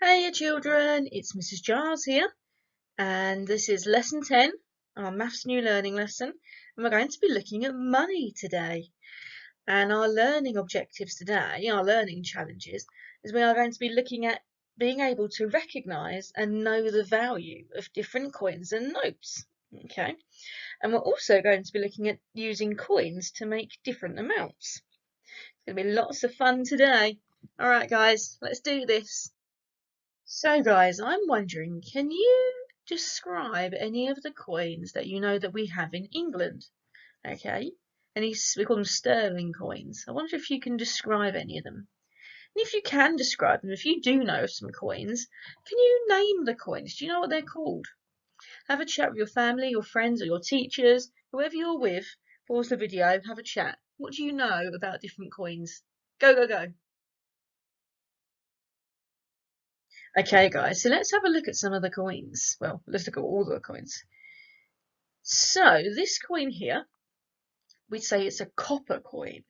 Hey children, it's Mrs. Giles here, and this is lesson 10, our Maths New Learning lesson, and we're going to be looking at money today. And our learning objectives today, our learning challenges, is we are going to be looking at being able to recognise and know the value of different coins and notes. Okay, and we're also going to be looking at using coins to make different amounts. It's going to be lots of fun today. Alright guys, let's do this. So guys, I'm wondering, can you describe any of the coins that you know that we have in England? Okay, and we call them sterling coins. I wonder if you can describe any of them. And if you can describe them, if you do know some coins, can you name the coins? Do you know what they're called? Have a chat with your family, your friends, or your teachers, whoever you're with. Pause the video, have a chat. What do you know about different coins? Go, go, go. Okay, guys, so let's have a look at some of the coins. Well, let's look at all the coins. So, this coin here, we'd say it's a copper coin,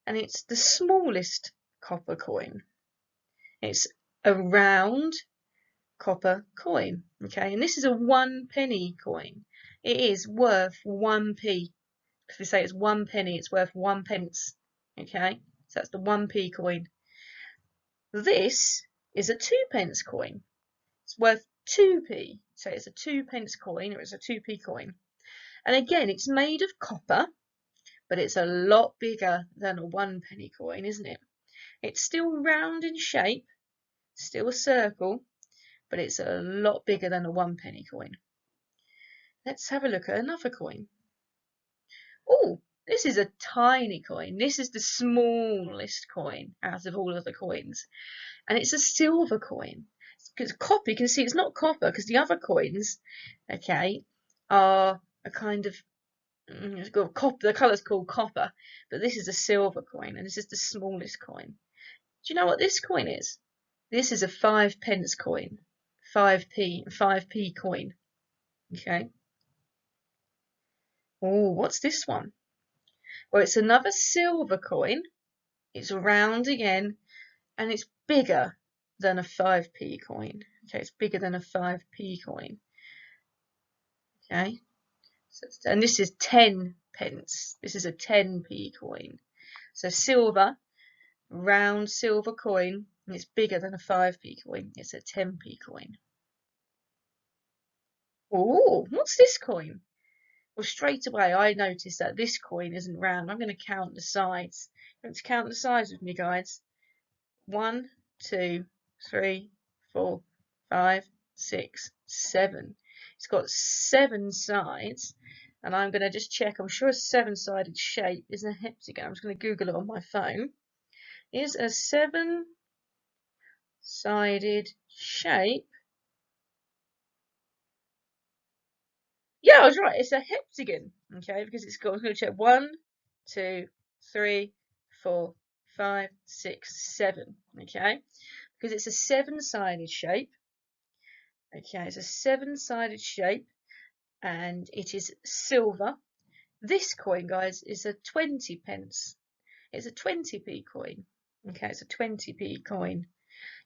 and it's the smallest copper coin. It's a round copper coin, okay, and this is a 1 penny coin. It is worth 1p. If we say it's 1 penny, it's worth 1 pence, okay, so that's the 1p coin. This is a 2 pence coin. It's worth 2p, so it's a 2 pence coin, or it's a 2p coin. And again, it's made of copper, but it's a lot bigger than a 1 penny coin, isn't it? It's still round in shape, still a circle, but it's a lot bigger than a 1 penny coin. Let's have a look at another coin. Oh, this is a tiny coin. This is the smallest coin out of all of the coins, and it's a silver coin. Because copper, you can see it's not copper because the other coins, okay, are a kind of it's got copper. The colour's called copper, but this is a silver coin, and this is the smallest coin. Do you know what this coin is? This is a 5 pence coin, 5p coin. Okay. Oh, what's this one? Well, it's another silver coin. It's round again, and it's bigger than a 5p coin. Okay, it's bigger than a 5p coin. Okay, and this is 10 pence. This is a 10p coin. So silver, round silver coin, and it's bigger than a 5p coin. It's a 10p coin. Oh, what's this coin? Well, straight away I noticed that this coin isn't round. I'm going to count the sides. Let's count the sides with me, guys. 1, 2, 3, 4, 5, 6, 7. It's got 7 sides, and I'm going to just check. I'm sure a 7-sided shape is a heptagon. I'm just going to Google it on my phone. Is a 7-sided shape? Yeah, I was right. It's a heptagon. Okay, because it's got. I'm going to check 1, 2, 3, 4, 5, 6, 7. Okay, because it's a 7-sided shape. Okay, it's a 7-sided shape, and it is silver. This coin, guys, is a 20 pence. It's a 20p coin. Okay, it's a 20p coin.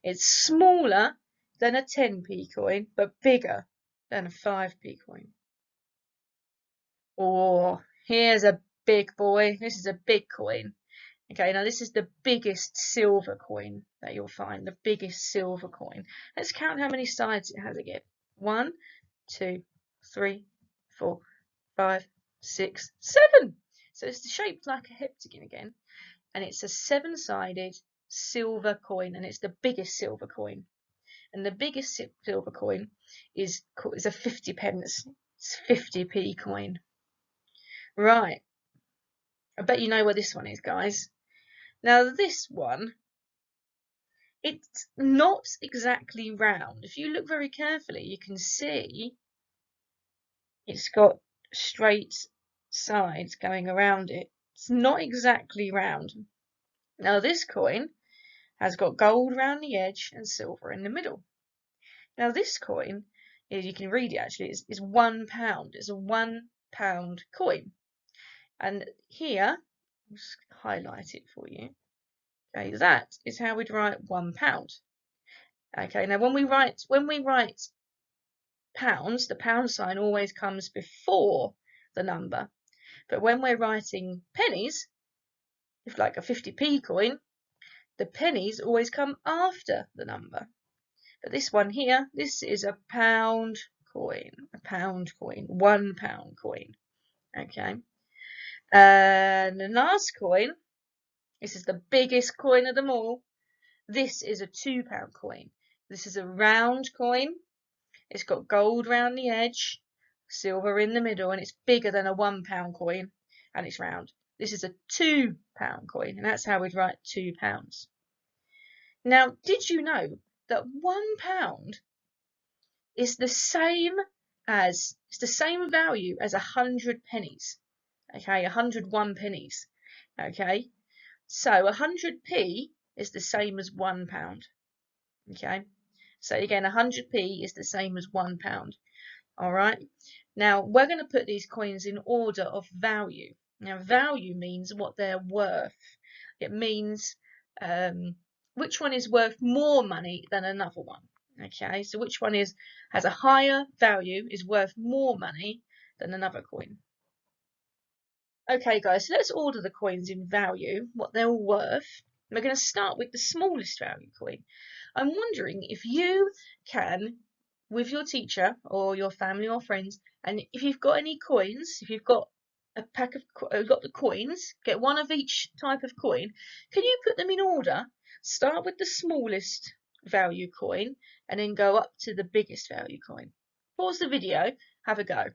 It's smaller than a 10p coin, but bigger than a 5p coin. Oh, here's a big boy. This is a big coin. Okay, now this is the biggest silver coin that you'll find, the biggest silver coin. Let's count how many sides it has again. 1, 2, 3, 4, 5, 6, 7. So it's shaped like a heptagon again, and it's a 7-sided silver coin, and it's the biggest silver coin. And the biggest silver coin is a 50 pence. It's 50p coin. Right. I bet you know where this one is, guys. Now this one, it's not exactly round. If you look very carefully, you can see it's got straight sides going around it. It's not exactly round. Now this coin has got gold around the edge and silver in the middle. Now this coin, you can read it actually, is £1. It's a £1 coin. And here, I'll just highlight it for you. Okay, that is how we'd write £1. Okay, now when we write pounds, the pound sign always comes before the number. But when we're writing pennies, if like a 50p coin, the pennies always come after the number. But this one here, this is a pound coin, £1 coin. Okay. And the last coin, this is the biggest coin of them all. This is a £2 coin. This is a round coin. It's got gold round the edge, silver in the middle, and it's bigger than a £1 coin, and it's round. This is a £2 coin, and that's how we'd write £2. Now, did you know that £1 is the same value as 100 pennies? Okay, 101 pennies. Okay, so 100p is the same as £1. Okay, so again, 100p is the same as £1. All right. Now we're going to put these coins in order of value. Now, value means what they're worth. It means which one is worth more money than another one. Okay, so which one has a higher value, is worth more money than another coin. Okay, guys, so let's order the coins in value, what they're all worth. We're going to start with the smallest value coin. I'm wondering if you can, with your teacher or your family or friends, and if you've got any coins, if you've got a pack of got the coins, get one of each type of coin. Can you put them in order? Start with the smallest value coin and then go up to the biggest value coin. Pause the video, have a go.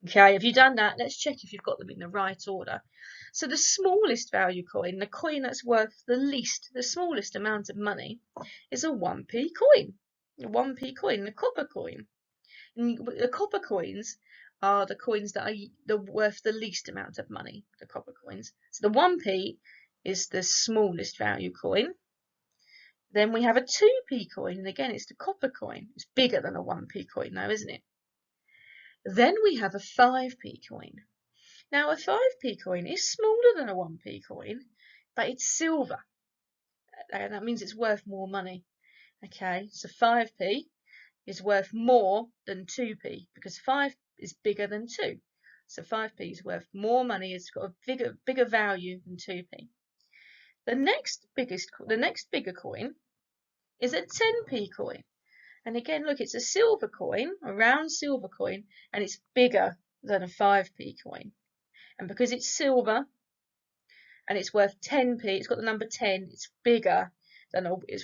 Okay, have you done that? Let's check if you've got them in the right order. So the smallest value coin, the coin that's worth the smallest amount of money, is a 1p coin. A 1p coin, the copper coin. And the copper coins are the coins that are worth the least amount of money, the copper coins. So the 1p is the smallest value coin. Then we have a 2p coin, and again it's the copper coin. It's bigger than a 1p coin though, isn't it? Then we have a 5p coin. Now a 5p coin is smaller than a 1p coin, but it's silver. And that means it's worth more money. Okay, so 5p is worth more than 2p because 5 is bigger than 2. So 5p is worth more money, it's got a bigger value than 2p. The next bigger coin is a 10p coin. And again, look, it's a silver coin, a round silver coin, and it's bigger than a 5p coin. And because it's silver and it's worth 10p, it's got the number 10, it's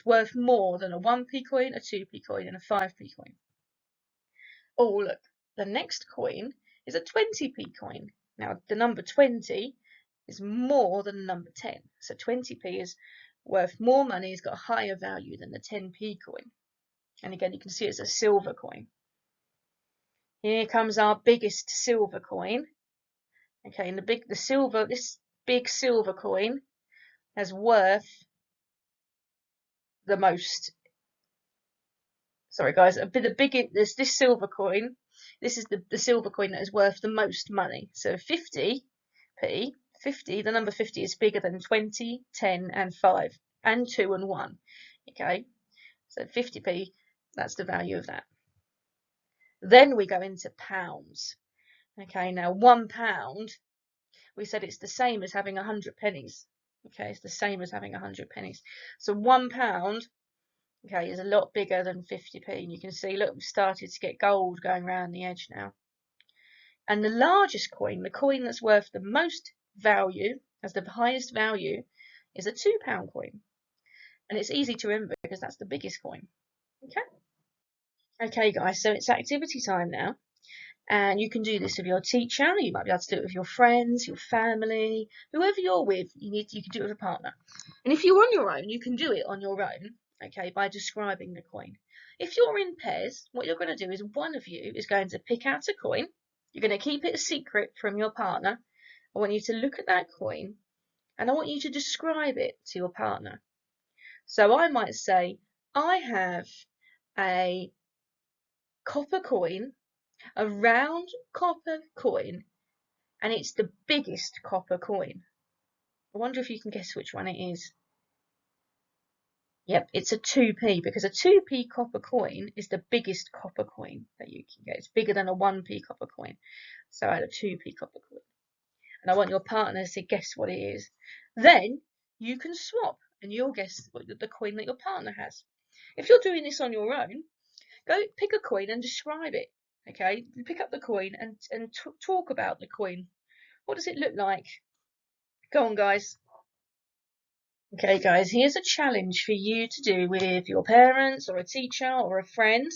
worth more than a 1p coin, a 2p coin, and a 5p coin. Oh, look, the next coin is a 20p coin. Now, the number 20 is more than the number 10. So 20p is worth more money, it's got a higher value than the 10p coin. And again, you can see it's a silver coin. Here comes our biggest silver coin. Okay, and this big silver coin has worth the most. Sorry, guys. This silver coin. This is the silver coin that is worth the most money. So 50p. 50. The number 50 is bigger than 20, 10, and 5, and 2 and 1. Okay, so 50p. That's the value of that. Then we go into pounds. Okay, now £1, we said it's the same as having 100 pennies. Okay, it's the same as having 100 pennies. So £1, okay, is a lot bigger than 50p. And you can see, look, we've started to get gold going around the edge now. And the largest coin, the coin that's worth the most value, has the highest value, is a £2 coin. And it's easy to remember because that's the biggest coin. Okay? Okay, guys, so it's activity time now. And you can do this with your teacher, you might be able to do it with your friends, your family, whoever you're with, you can do it with a partner. And if you're on your own, you can do it on your own, okay, by describing the coin. If you're in pairs, what you're going to do is one of you is going to pick out a coin. You're going to keep it a secret from your partner. I want you to look at that coin and I want you to describe it to your partner. So I might say, I have a copper coin, a round copper coin, and it's the biggest copper coin. I wonder if you can guess which one it is. Yep, it's a 2p because a 2p copper coin is the biggest copper coin that you can get. It's bigger than a 1p copper coin. So I had a 2p copper coin. And I want your partners to guess what it is. Then you can swap and you'll guess what the coin that your partner has. If you're doing this on your own, go pick a coin and describe it. Okay, pick up the coin and talk about the coin. What does it look like? Go on, guys. Okay, guys, here's a challenge for you to do with your parents or a teacher or a friend.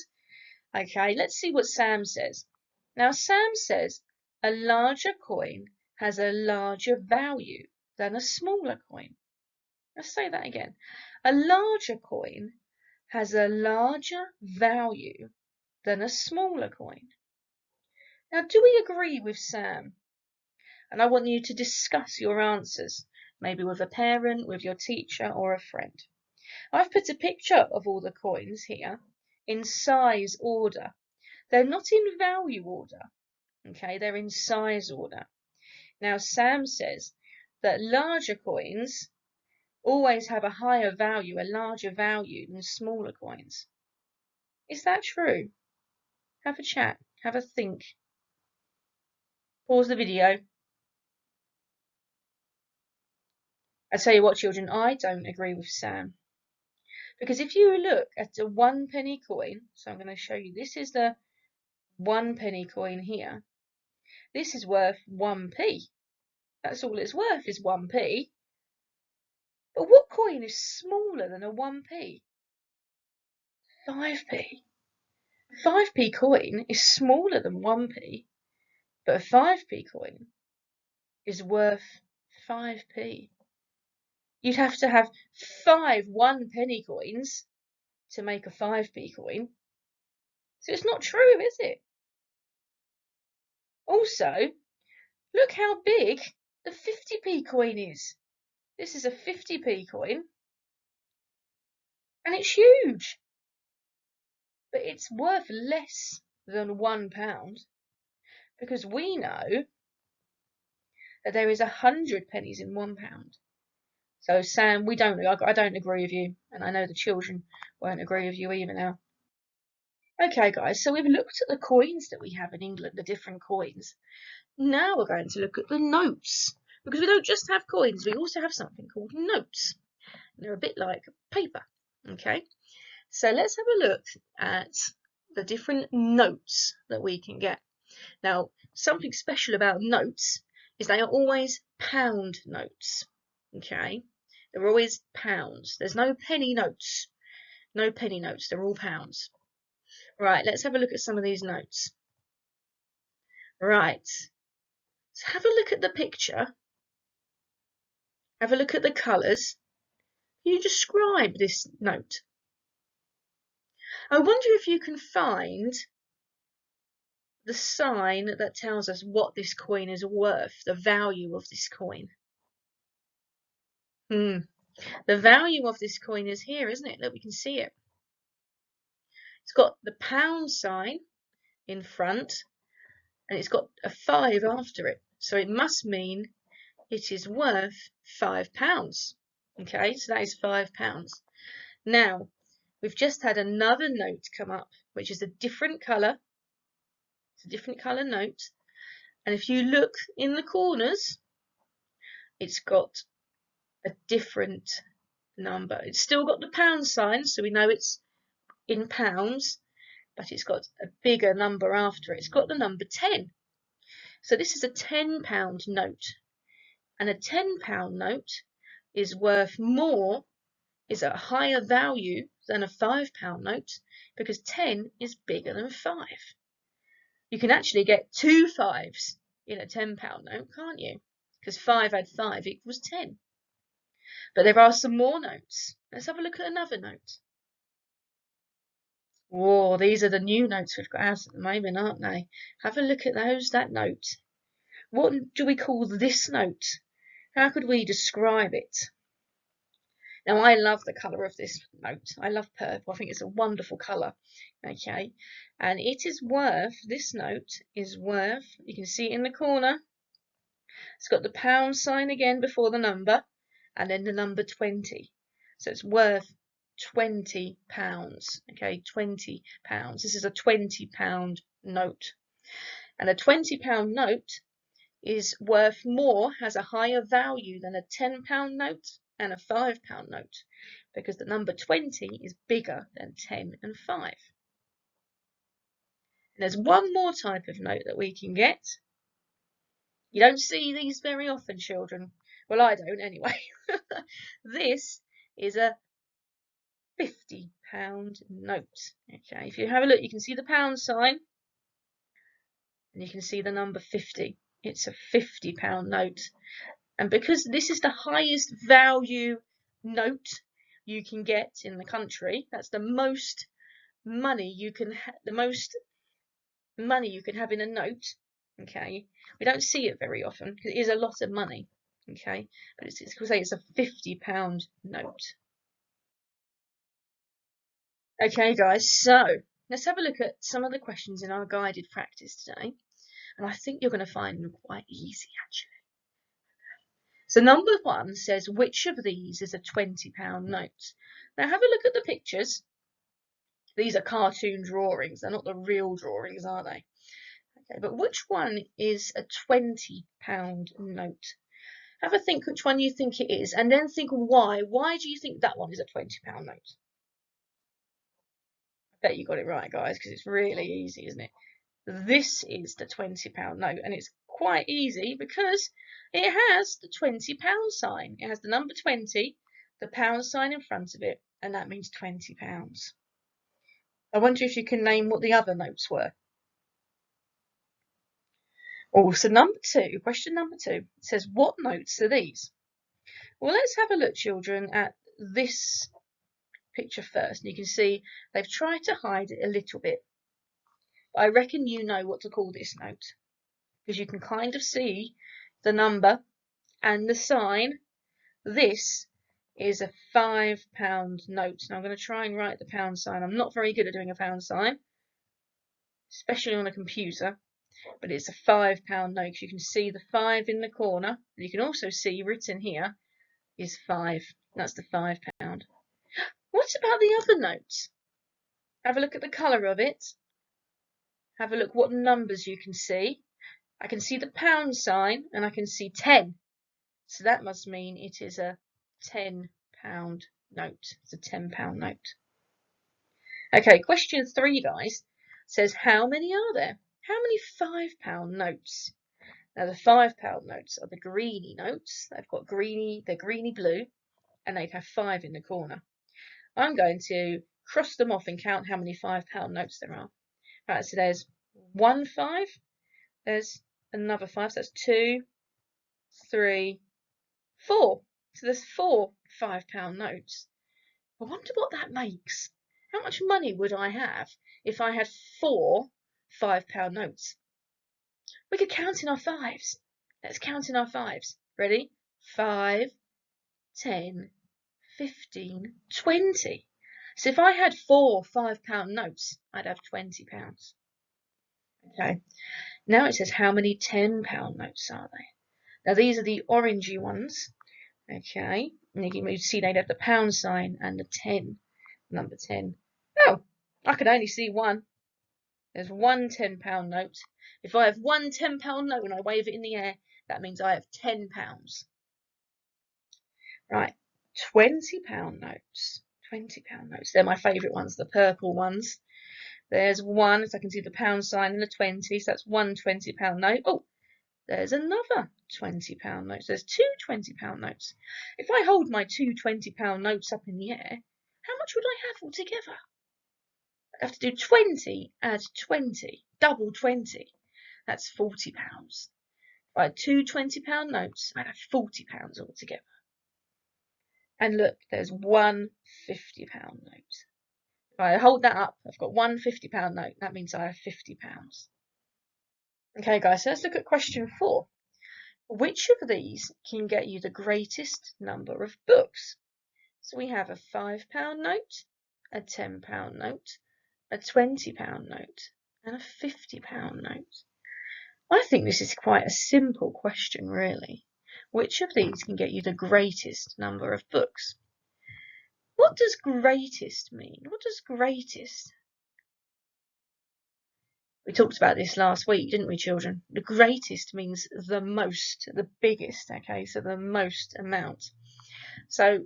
Okay, let's see what Sam says. Now, Sam says a larger coin has a larger value than a smaller coin. Let's say that again. A larger coin has a larger value than a smaller coin. Now, do we agree with Sam? And I want you to discuss your answers, maybe with a parent, with your teacher, or a friend. I've put a picture of all the coins here in size order. They're not in value order, okay? They're in size order. Now, Sam says that larger coins always have a higher value, a larger value than smaller coins. Is that true? Have a chat, have a think. Pause the video. I tell you what, children, I don't agree with Sam. Because if you look at a 1p coin, so I'm going to show you, this is the 1p coin here. This is worth 1p. That's all it's worth is 1p. But what coin is smaller than a 1p? 5p. A 5p coin is smaller than 1p, but a 5p coin is worth 5p. You'd have to have 5 1p coins to make a 5p coin. So it's not true, is it? Also, look how big the 50p coin is. This is a 50p coin, and it's huge. But it's worth less than £1 because we know that there is 100 pennies in £1. So Sam, I don't agree with you, and I know the children won't agree with you either now. Okay, guys, so we've looked at the coins that we have in England, the different coins. Now we're going to look at the notes, because we don't just have coins, we also have something called notes. And they're a bit like paper, okay? So let's have a look at the different notes that we can get. Now, something special about notes is they are always pound notes, okay? They're always pounds. There's no penny notes. No penny notes. They're all pounds. Right, let's have a look at some of these notes. Right. So have a look at the picture. Have a look at the colours. Can you describe this note? I wonder if you can find the sign that tells us what this coin is worth, the value of this coin. The value of this coin is here, isn't it? Look, we can see it. It's got the pound sign in front, and it's got a 5 after it. So it must mean it is worth £5. Okay, so that is £5. Now, we've just had another note come up, which is a different colour. It's a different colour note. And if you look in the corners, it's got a different number. It's still got the pound sign, so we know it's in pounds, but it's got a bigger number after it. It's got the number 10. So this is a £10 note. And a £10 note is worth more, is a higher value than a £5 note because 10 is bigger than 5. You can actually get 2 5s in a £10 note, can't you? Because 5 add 5 equals 10. But there are some more notes. Let's have a look at another note. Whoa, these are the new notes we've got out at the moment, aren't they? Have a look at that note. What do we call this note? How could we describe it? Now, I love the colour of this note. I love purple. I think it's a wonderful colour. Okay, and it is worth, this note is worth, you can see it in the corner. It's got the pound sign again before the number, and then the number 20. So it's worth £20. Okay, £20. This is a £20 note. And a £20 note is worth more, has a higher value than a £10 note and a £5 note, because the number 20 is bigger than 10 and 5. And there's one more type of note that we can get. You don't see these very often, children. Well, I don't anyway. This is a £50 note. Okay, if you have a look, you can see the pound sign and you can see the number 50. It's a £50 note. And because this is the highest value note you can get in the country, that's the most money you can have in a note. Okay, we don't see it very often because it is a lot of money. Okay, but it's a £50 note. Okay, guys, so let's have a look at some of the questions in our guided practice today, and I think you're going to find them quite easy actually. So number 1 says, which of these is a £20 note? Now have a look at the pictures. These are cartoon drawings, they're not the real drawings, are they? Okay, but which one is a £20 note? Have a think which one you think it is, and then think why. Why do you think that one is a £20 note? I bet you got it right, guys, because it's really easy, isn't it? This is the £20 note, and it's quite easy because it has the £20 sign. It has the number 20, the pound sign in front of it, and that means £20. I wonder if you can name what the other notes were. Oh, so question number 2 says, what notes are these? Well, let's have a look, children, at this picture first. And you can see they've tried to hide it a little bit. But I reckon you know what to call this note, because you can kind of see the number and the sign. This is a £5 note. Now I'm going to try and write the pound sign. I'm not very good at doing a pound sign, especially on a computer, but it's a £5 note. You can see the 5 in the corner. You can also see written here is 5. That's the £5. What about the other notes? Have a look at the colour of it. Have a look what numbers you can see. I can see the pound sign and I can see 10. So that must mean it is a £10 note. It's a £10 note. Okay, question 3, guys, says how many are there? How many £5 notes? Now the £5 notes are the greeny notes. They've got they're greeny blue, and they have 5 in the corner. I'm going to cross them off and count how many £5 notes there are. Right, so there's 1 5, there's another 5, so that's 2, 3, 4. So there's 4 £5 notes. I wonder what that makes. How much money would I have if I had 4 £5 notes? We could count in our 5s. Let's count in our 5s. Ready? 5, 10, 15, 20. So if I had 4 £5 notes, I'd have £20. Okay. Now it says how many £10 notes are there? Now these are the orangey ones. Okay. And you can see they'd have the pound sign and the 10, number 10. Oh, I can only see one. There's one £10 note. If I have one £10 note and I wave it in the air, that means I have £10. Right, £20 notes. £20 notes. They're my favourite ones, the purple ones. There's one, so I can see the pound sign and the 20, so that's one £20 note. Oh, there's another £20 note. So there's two £20 notes. If I hold my two £20 notes up in the air, how much would I have altogether? I have to do 20 add 20, double 20. That's £40. If I had two £20 notes, I'd have £40 altogether. And look, there's one £50 note. If I hold that up, I've got one £50 note. That means I have £50. Okay, guys, so let's look at question 4. Which of these can get you the greatest number of books? So we have a £5 note, a £10 note, a £20 note, and a £50 note. I think this is quite a simple question, really. Which of these can get you the greatest number of books? What does greatest mean? What does greatest? We talked about this last week, didn't we, children? The greatest means the most, the biggest, okay? So the most amount. So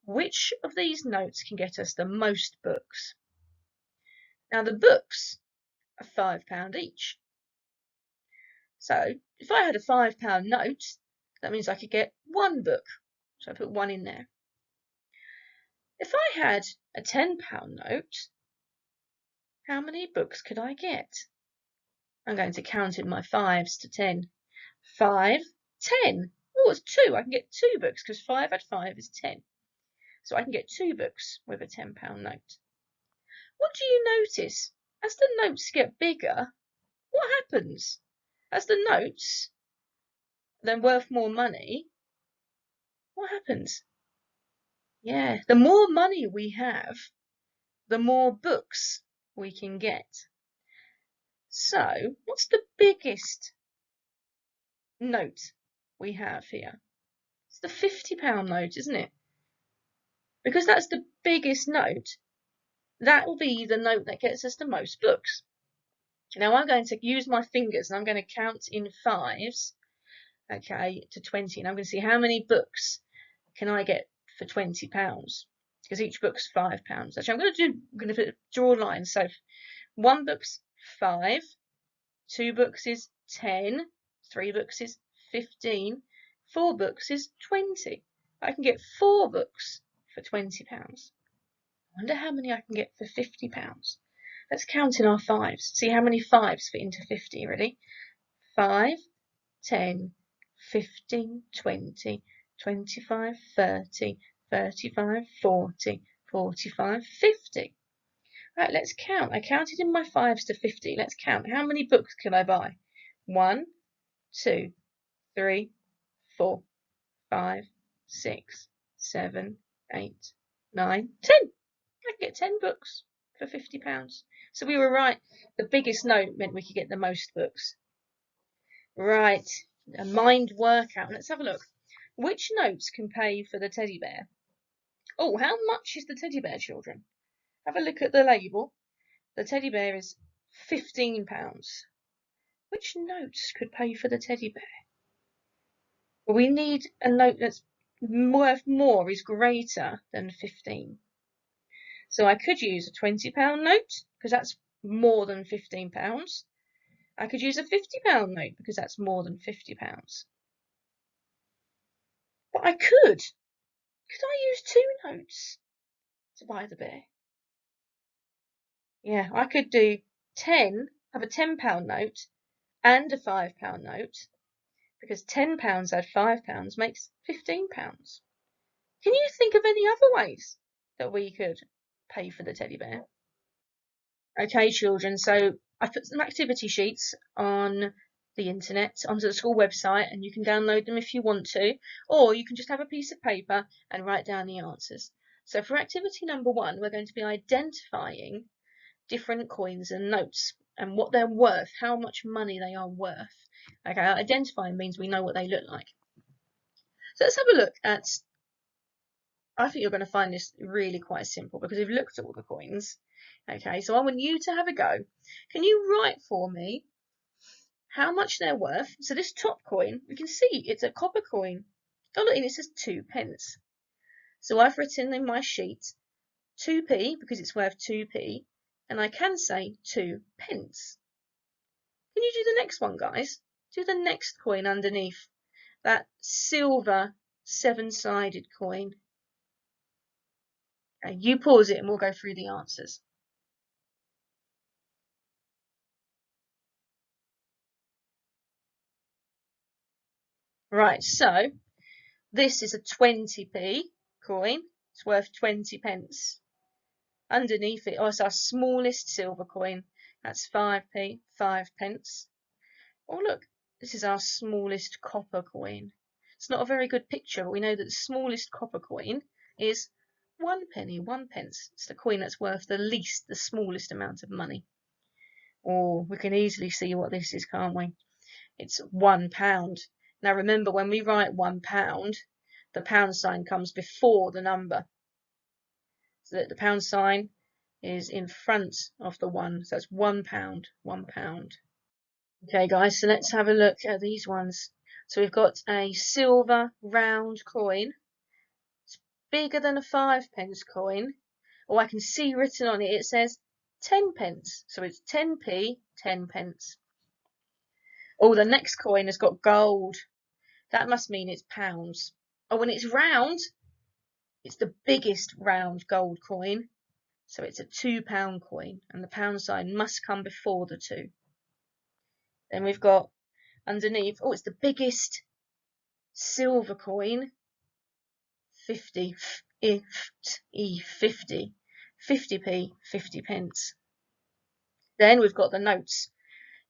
which of these notes can get us the most books? Now the books are £5 each. So if I had a £5 note, that means I could get one book. So I put one in there. If I had a £10 note, how many books could I get? I'm going to count in my fives to 10. 5, 10. Oh, it's 2. I can get 2 books because 5 add 5 is 10. So I can get 2 books with a £10 note. What do you notice? As the notes get bigger, what happens? As the notes they're worth more money, what happens? Yeah, the more money we have, the more books we can get. So, what's the biggest note we have here? It's the £50 note, isn't it? Because that's the biggest note, that will be the note that gets us the most books. Now I'm going to use my fingers and I'm going to count in fives, okay, to 20, and I'm going to see how many books can I get for £20, because each book's £5. Actually, I'm going to draw lines. So 1 book's 5, 2 books is 10, 3 books is 15, 4 books is 20. I can get 4 books for £20. I wonder how many I can get for £50. Let's count in our fives. See how many fives fit into 50. Ready? 5, 10, 15, 20, 25, 30, 35, 40, 45, 50. Right, let's count. I counted in my fives to 50. Let's count. How many books can I buy? 1, 2, 3, 4, 5, 6, 7, 8, 9, 10. I can get 10 books for £50. So we were right. The biggest note meant we could get the most books. Right, a mind workout. Let's have a look. Which notes can pay for the teddy bear? Oh, how much is the teddy bear, children? Have a look at the label. The teddy bear is £15. Which notes could pay for the teddy bear? Well, we need a note that's worth more, is greater than 15. So I could use a £20 note, because that's more than £15. I could use a £50 note, because that's more than £50. But I could I use 2 notes to buy the bear? Yeah, I could do 10, have a £10 note and a £5 note, because £10 add £5 makes £15. Can you think of any other ways that we could pay for the teddy bear? Okay, children, so I put some activity sheets on the internet, onto the school website, and you can download them if you want to, or you can just have a piece of paper and write down the answers. So for activity number 1, we're going to be identifying different coins and notes and what they're worth, how much money they are worth. Okay, identifying means we know what they look like. So let's have a look at, I think you're going to find this really quite simple because we've looked at all the coins. Okay, so I want you to have a go. Can you write for me how much they're worth? So this top coin, we can see it's a copper coin. Oh look, it says 2 pence. So I've written in my sheet 2p because it's worth 2p, and I can say 2 pence. Can you do the next one, guys? Do the next coin underneath. That silver 7-sided coin. Okay, you pause it and we'll go through the answers. Right, so this is a 20p coin. It's worth 20 pence. Underneath it, oh, it's our smallest silver coin. That's 5p, 5 pence. Oh, look, this is our smallest copper coin. It's not a very good picture, but we know that the smallest copper coin is 1 penny, 1 pence. It's the coin that's worth the least, the smallest amount of money. Or we can easily see what this is, can't we? It's £1. Now remember, when we write £1, the pound sign comes before the number. so that the pound sign is in front of the 1. So that's £1, £1. Okay, guys, so let's have a look at these ones. So we've got a silver round coin. It's bigger than a 5p coin. Or I can see written on it, it says 10p. So it's 10p, 10p. Oh, the next coin has got gold. That must mean it's pounds. Oh, when it's round, it's the biggest round gold coin. So it's a £2 coin, and the pound sign must come before the 2. Then we've got underneath, oh, it's the biggest silver coin, 50, 50, 50p, 50p. Then we've got the notes.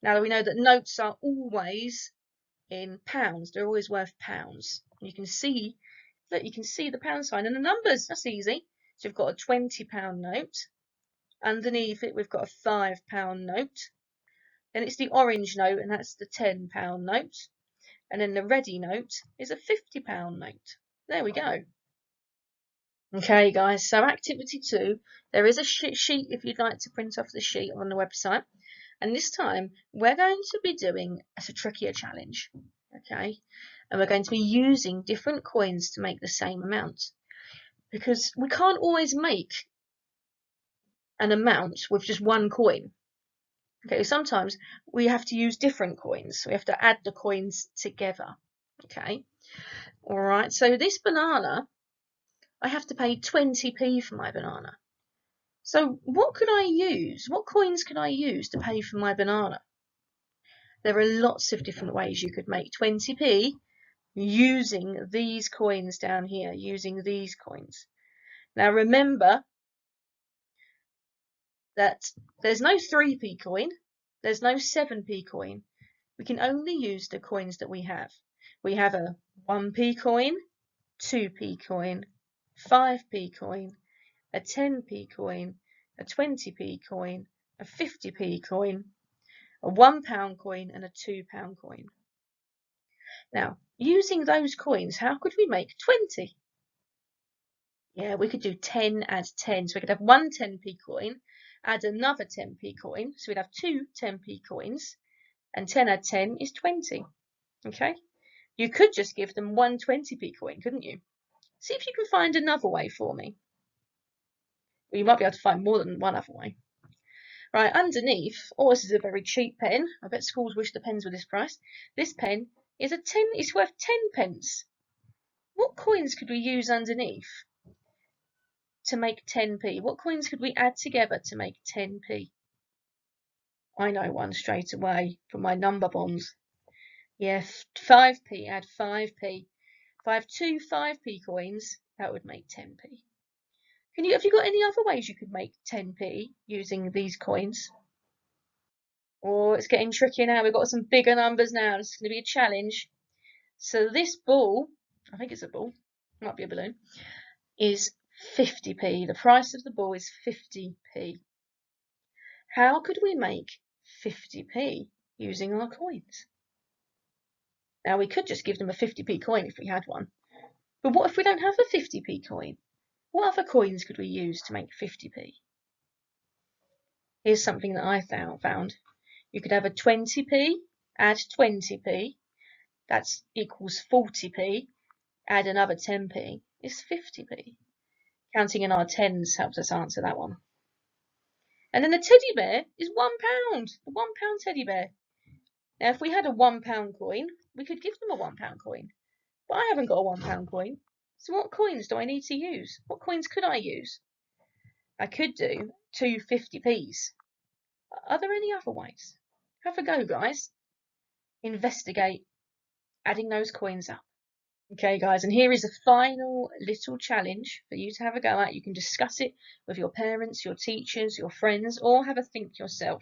Now we know that notes are always in pounds. They're always worth pounds. You can see that the pound sign and the numbers. That's easy. So we've got a £20 note. Underneath it, we've got a £5 note. Then it's the orange note, and that's the £10 note. And then the ready note is a £50 note. There we go. Okay, guys, so activity 2, there is a sheet if you'd like to print off the sheet on the website. And this time, we're going to be doing a trickier challenge. Okay, and we're going to be using different coins to make the same amount. Because we can't always make an amount with just one coin. Okay, sometimes we have to use different coins. We have to add the coins together. Okay, all right, so this banana, I have to pay 20p for my banana. So what could I use? What coins could I use to pay for my banana? There are lots of different ways you could make 20p using these coins down here, using these coins. Now remember that there's no 3p coin, there's no 7p coin. We can only use the coins that we have. We have a 1p coin, 2p coin, 5p coin, a 10p coin, a 20p coin, a 50p coin, a £1 coin, and a £2 coin. Now, using those coins, how could we make 20? Yeah, we could do 10 add 10. So we could have one 10p coin, add another 10p coin. So we'd have two 10p coins, and 10 add 10 is 20. Okay? You could just give them one 20p coin, couldn't you? See if you can find another way for me. Well, you might be able to find more than one other way. Right, underneath, oh, this is a very cheap pen. I bet schools wish the pens were this price. This pen is it's worth 10p. What coins could we use underneath to make 10p? What coins could we add together to make 10p? I know one straight away from my number bonds. Yeah, 5p, add 5p. If I have two 5p coins, that would make 10p. Have you got any other ways you could make 10p using these coins? Oh, it's getting trickier now. We've got some bigger numbers now. This is going to be a challenge. So this ball, I think it's a ball, might be a balloon, is 50p. The price of the ball is 50p. How could we make 50p using our coins? Now we could just give them a 50p coin if we had one. But what if we don't have a 50p coin? What other coins could we use to make 50p? Here's something that I found. You could have a 20p, add 20p, that equals 40p, add another 10p, is 50p. Counting in our tens helps us answer that one. And then the teddy bear is £1, the £1 teddy bear. Now if we had a £1 coin, we could give them a £1 coin. But I haven't got a £1 coin. So what coins do I need to use? What coins could I use? I could do two 50p's. Are there any other ways? Have a go, guys. Investigate adding those coins up. Okay, guys, and here is a final little challenge for you to have a go at. You can discuss it with your parents, your teachers, your friends, or have a think yourself.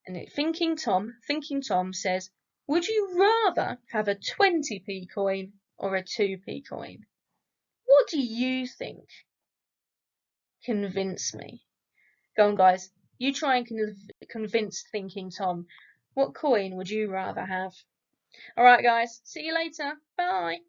And Thinking Tom says, would you rather have a 20p coin or a 2p coin? What do you think? Convince me. Go on, guys. You try and convince Thinking Tom. What coin would you rather have? Alright, guys. See you later. Bye.